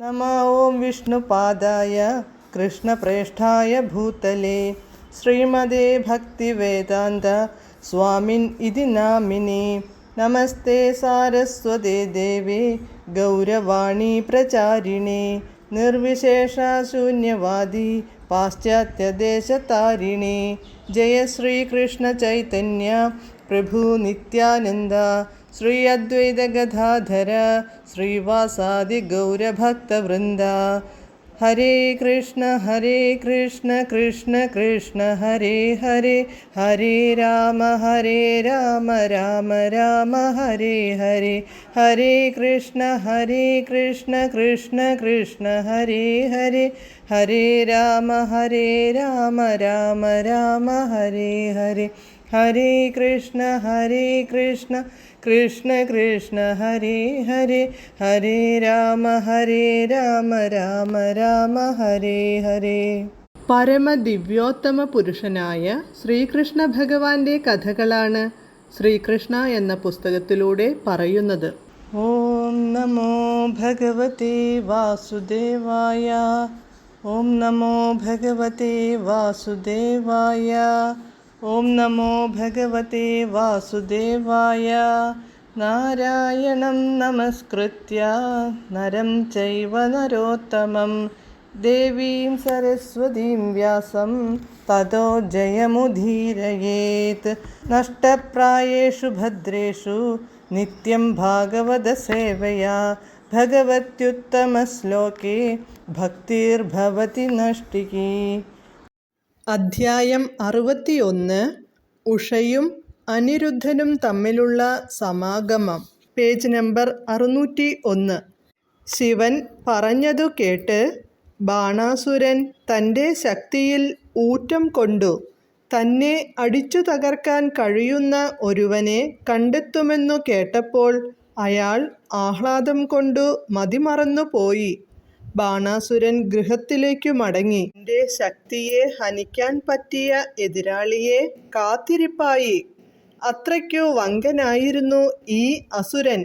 नमः ओं विष्णुपादाय कृष्णप्रेष्ठाय भूतले श्रीमदे भक्तिवेदान्त स्वामिन् इति नामिने। नमस्ते सारस्वते देवे गौरवाणी प्रचारिणे निर्विशेषशून्यवादी पाश्चात्यदेशतारिणे। जय श्रीकृष्ण चैतन्य प्रभु नित्यानन्द श्री अद्वैत गदाधर श्रीवासादि गौरभक्तवृन्द। हरे कृष्ण कृष्ण कृष्ण हरे हरे, हरे राम राम राम हरे हरे। हरे कृष्ण कृष्ण कृष्ण हरे हरे, हरे राम राम राम हरे हरे। हरे कृष्ण कृष्ण कृष्ण हरे हरे, हरे राम राम ഹരേ ഹരേ. പരമദിവ്യോത്തമ പുരുഷനായ ശ്രീകൃഷ്ണ ഭഗവാന്റെ കഥകളാണ് ശ്രീകൃഷ്ണ എന്ന പുസ്തകത്തിലൂടെ പറയുന്നത്. ഓം നമോ ഭഗവതേ വാസുദേവായ, ഓം നമോ ഭഗവതേ വാസുദേവായ, ഓം നമോ ഭഗവതേ വാസുദേവായ. നാരായണം നമസ്കൃത്യ നരം ചൈവ നരോത്തമം ദേവീം സരസ്വതീം വ്യാസം തതോ ജയമുദീരയേത്. നഷ്ടപ്രായേഷു ഭദ്രേഷു നിത്യം ഭാഗവത സേവയാ ഭഗവത്യുത്തമശ്ലോകേ ഭക്തിർഭവതി നഷ്ടികീ. അധ്യായം 61. ഉഷയും അനിരുദ്ധനും തമ്മിലുള്ള സമാഗമം. Page number 601. ശിവൻ പറഞ്ഞതു കേട്ട് ബാണാസുരൻ തൻ്റെ ശക്തിയിൽ ഊറ്റം കൊണ്ടു തന്നെ അടിച്ചു തകർക്കാൻ കഴിയുന്ന ഒരുവനെ കണ്ടെത്തുമെന്നു കേട്ടപ്പോൾ അയാൾ ആഹ്ലാദം കൊണ്ടു മതിമറന്നുപോയി. ബാണാസുരൻ ഗൃഹത്തിലേക്കു മടങ്ങി. തൻ്റെ ശക്തിയെ ഹനിക്കാൻ പറ്റിയ എതിരാളിയെ കാത്തിരിപ്പായി. അത്രയ്ക്കു വങ്കനായിരുന്നു ഈ അസുരൻ.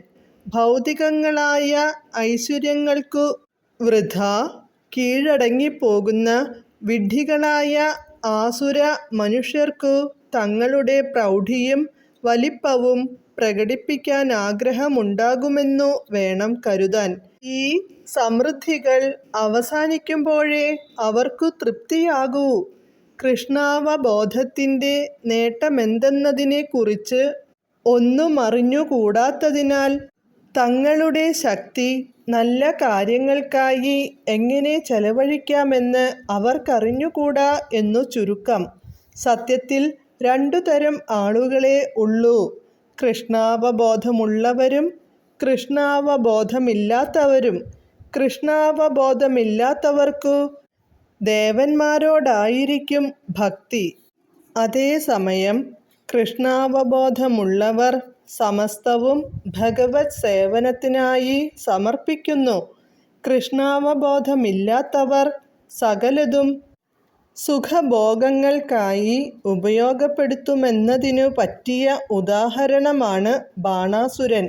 ഭൗതികങ്ങളായ ഐശ്വര്യങ്ങൾക്കു വൃഥാ കീഴടങ്ങിപ്പോകുന്ന വിഡ്ഢികളായ ആസുര മനുഷ്യർക്കു തങ്ങളുടെ പ്രൗഢിയും വലിപ്പവും പ്രകടിപ്പിക്കാനാഗ്രഹമുണ്ടാകുമെന്നു വേണം കരുതാൻ. ഈ സമൃദ്ധികൾ അവസാനിക്കുമ്പോഴേ അവർക്കു തൃപ്തിയാകൂ. കൃഷ്ണാവബോധത്തിൻ്റെ നേട്ടമെന്തെന്നതിനെക്കുറിച്ച് ഒന്നുമറിഞ്ഞുകൂടാത്തതിനാൽ തങ്ങളുടെ ശക്തി നല്ല കാര്യങ്ങൾക്കായി എങ്ങനെ ചെലവഴിക്കാമെന്ന് അവർക്കറിഞ്ഞുകൂടാ എന്നു ചുരുക്കം. സത്യത്തിൽ രണ്ടു തരം ആളുകളേ ഉള്ളൂ: കൃഷ്ണാവബോധമുള്ളവരും കൃഷ്ണാവബോധമില്ലാത്തവരും. കൃഷ്ണാവബോധമില്ലാത്തവർക്കു ദേവന്മാരോടായിരിക്കും ഭക്തി. അതേസമയം കൃഷ്ണാവബോധമുള്ളവർ സമസ്തവും ഭഗവത് സേവനത്തിനായി സമർപ്പിക്കുന്നു. കൃഷ്ണാവബോധമില്ലാത്തവർ സകലതും സുഖഭോഗങ്ങൾക്കായി ഉപയോഗപ്പെടുത്തുമെന്നതിനു പറ്റിയ ഉദാഹരണമാണ് ബാണാസുരൻ.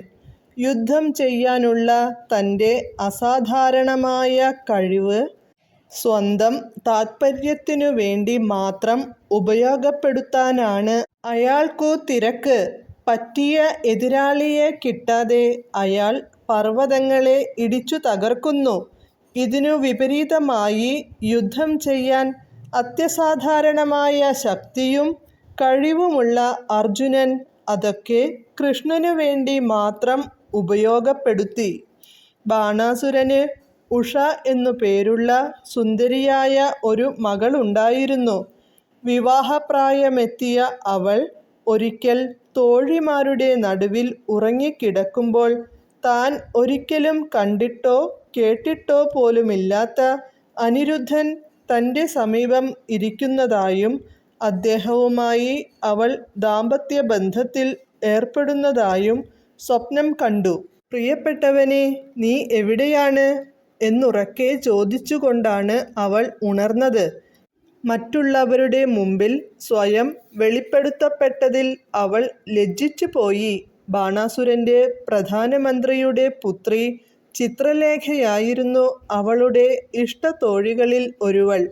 യുദ്ധം ചെയ്യാനുള്ള തൻ്റെ അസാധാരണമായ കഴിവ് സ്വന്തം താത്പര്യത്തിനു വേണ്ടി മാത്രം ഉപയോഗപ്പെടുത്താനാണ് അയാൾക്കു തിരക്ക്. പറ്റിയ എതിരാളിയെ കിട്ടാതെ അയാൾ പർവ്വതങ്ങളെ ഇടിച്ചു തകർക്കുന്നു. ഇതിനു വിപരീതമായി യുദ്ധം ചെയ്യാൻ അത്യസാധാരണമായ ശക്തിയും കഴിവുമുള്ള അർജുനൻ അതൊക്കെ കൃഷ്ണനു വേണ്ടി മാത്രം ഉപയോഗപ്പെടുത്തി. ബാണാസുരന് ഉഷ എന്നു പേരുള്ള സുന്ദരിയായ ഒരു മകളുണ്ടായിരുന്നു. വിവാഹപ്രായമെത്തിയ അവൾ ഒരിക്കൽ തോഴിമാരുടെ നടുവിൽ ഉറങ്ങിക്കിടക്കുമ്പോൾ താൻ ഒരിക്കലും കണ്ടിട്ടോ കേട്ടിട്ടോ പോലുമില്ലാത്ത അനിരുദ്ധൻ തൻ്റെ സമീപം ഇരിക്കുന്നതായും അദ്ദേഹവുമായി അവൾ ദാമ്പത്യബന്ധത്തിൽ ഏർപ്പെടുന്നതായും സ്വപ്നം കണ്ടു. പ്രിയപ്പെട്ടവനെ, നീ എവിടെയാണ് എന്നുറക്കെ ചോദിച്ചുകൊണ്ടാണ് അവൾ ഉണർന്നത്. മറ്റുള്ളവരുടെ മുമ്പിൽ സ്വയം വെളിപ്പെടുത്തപ്പെട്ടതിൽ അവൾ ലജ്ജിച്ചുപോയി. ബാണാസുരൻ്റെ പ്രധാനമന്ത്രിയുടെ പുത്രി ചിത്രലേഖയായിരുന്നു അവളുടെ ഇഷ്ടത്തോഴികളിൽ ഒരുവൾ.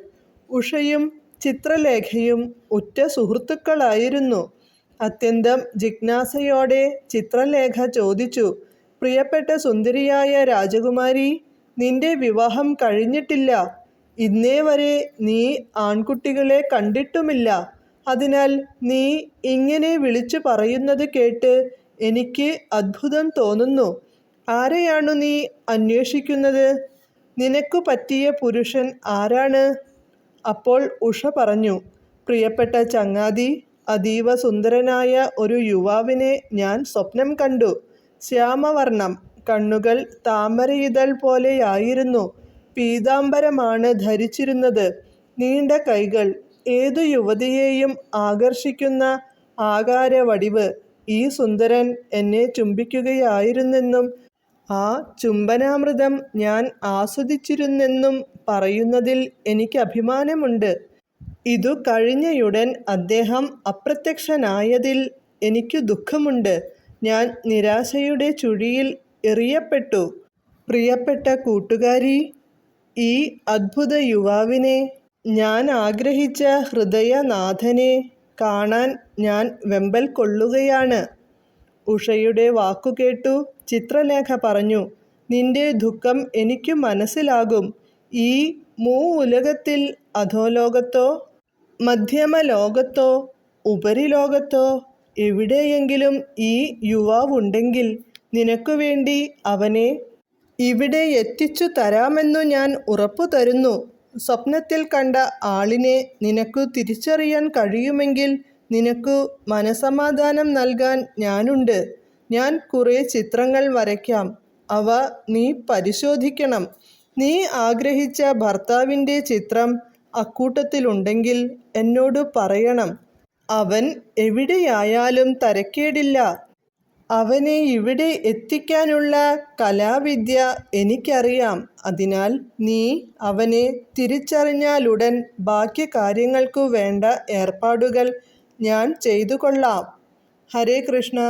ഉഷയും ചിത്രലേഖയും ഉറ്റ സുഹൃത്തുക്കളായിരുന്നു. അത്യന്തം ജിജ്ഞാസയോടെ ചിത്രലേഖ ചോദിച്ചു, പ്രിയപ്പെട്ട സുന്ദരിയായ രാജകുമാരി, നിന്റെ വിവാഹം കഴിഞ്ഞിട്ടില്ല. ഇന്നേ വരെ നീ ആൺകുട്ടികളെ കണ്ടിട്ടുമില്ല. അതിനാൽ നീ ഇങ്ങനെ വിളിച്ചു പറയുന്നത് കേട്ട് എനിക്ക് അത്ഭുതം തോന്നുന്നു. ആരെയാണു നീ അന്വേഷിക്കുന്നത്? നിനക്കു പറ്റിയ പുരുഷൻ ആരാണ്? അപ്പോൾ ഉഷ പറഞ്ഞു, പ്രിയപ്പെട്ട ചങ്ങാതി, അതീവ സുന്ദരനായ ഒരു യുവാവിനെ ഞാൻ സ്വപ്നം കണ്ടു. ശ്യാമവർണം, കണ്ണുകൾ താമരയിതൾ പോലെയായിരുന്നു. പീതാംബരമാണ് ധരിച്ചിരുന്നത്. നീണ്ട കൈകൾ, ഏതു യുവതിയെയും ആകർഷിക്കുന്ന ആകാരവടിവ്. ഈ സുന്ദരൻ എന്നെ ചുംബിക്കുകയായിരുന്നെന്നും ആ ചുംബനാമൃതം ഞാൻ ആസ്വദിച്ചിരുന്നെന്നും പറയുന്നതിൽ എനിക്ക് അഭിമാനമുണ്ട്. ഇതു കഴിഞ്ഞയുടൻ അദ്ദേഹം അപ്രത്യക്ഷനായതിൽ എനിക്കു ദുഃഖമുണ്ട്. ഞാൻ നിരാശയുടെ ചുഴിയിൽ എറിയപ്പെട്ടു. പ്രിയപ്പെട്ട കൂട്ടുകാരി, ഈ അദ്ഭുത യുവാവിനെ, ഞാൻ ആഗ്രഹിച്ച ഹൃദയനാഥനെ കാണാൻ ഞാൻ വെമ്പൽ കൊള്ളുകയാണ്. ഉഷയുടെ വാക്കുകേട്ടു ചിത്രലേഖ പറഞ്ഞു, നിന്റെ ദുഃഖം എനിക്കു മനസ്സിലാകും. ഈ ഉലകത്തിൽ അധോലോകത്തോ മധ്യമലോകത്തോ ഉപരിലോകത്തോ എവിടെയെങ്കിലും ഈ യുവാവുണ്ടെങ്കിൽ നിനക്കു വേണ്ടി അവനെ ഇവിടെ എത്തിച്ചു തരാമെന്നു ഞാൻ ഉറപ്പു തരുന്നു. സ്വപ്നത്തിൽ കണ്ട ആളിനെ നിനക്കു തിരിച്ചറിയാൻ കഴിയുമെങ്കിൽ നിനക്കു മനസമാധാനം നൽകാൻ ഞാനുണ്ട്. ഞാൻ കുറേ ചിത്രങ്ങൾ വരയ്ക്കാം. അവ നീ പരിശോധിക്കണം. നീ ആഗ്രഹിച്ച ഭർത്താവിൻ്റെ ചിത്രം അക്കൂട്ടത്തിലുണ്ടെങ്കിൽ എന്നോട് പറയണം. അവൻ എവിടെയായാലും തരക്കേടില്ല. അവനെ ഇവിടെ എത്തിക്കാനുള്ള കലാവിദ്യ എനിക്കറിയാം. അതിനാൽ നീ അവനെ തിരിച്ചറിഞ്ഞാലുടൻ ബാക്കി കാര്യങ്ങൾക്കു വേണ്ട ഏർപ്പാടുകൾ ഞാൻ ചെയ്തു കൊള്ളാം. ഹരേ കൃഷ്ണ.